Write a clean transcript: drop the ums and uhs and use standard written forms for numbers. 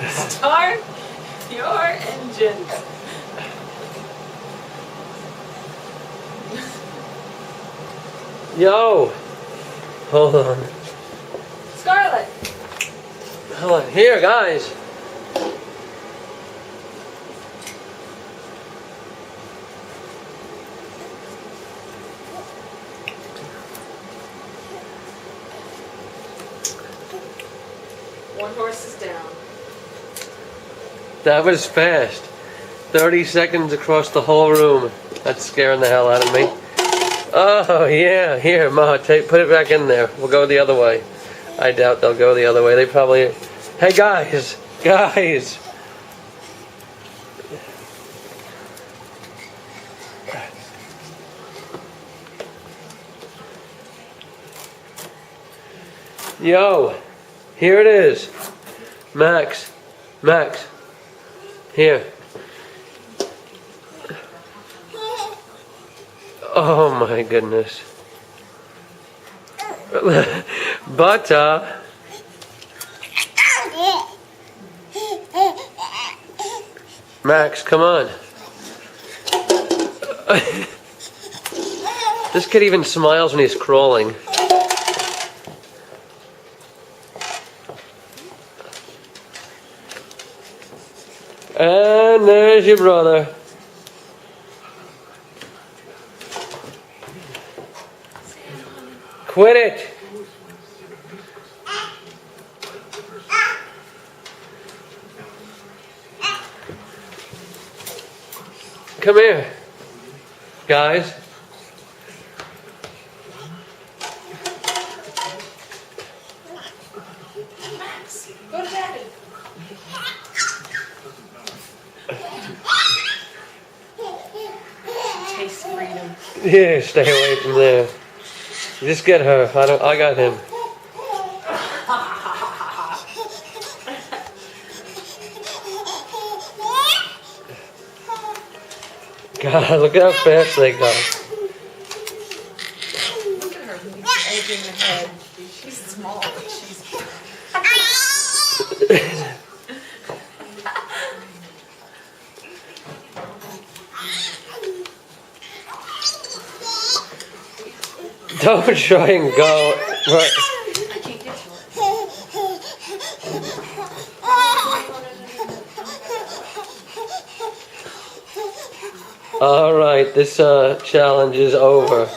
Start your engines. Yo! Hold on. Scarlett. Hold on. Here, guys. One horse is down. That was fast. 30 seconds across the whole room. That's scaring the hell out of me. Oh, yeah. Here, Ma, put it back in there. We'll go the other way. I doubt they'll go the other way. They probably... Hey, guys! Guys! Yo! Here it is. Max. Max. Here. Oh my goodness. Butter. Max, come on. This kid even smiles when he's crawling. And there's your brother. Quit it. Come here, guys. Max, go to daddy. Taste freedom. Yeah, stay away from there. Just get her. I got him. God, look how fast they go. Look at her edging ahead. She's small, but she's... Don't try and go. Right. I can't get to it. All right, this challenge is over.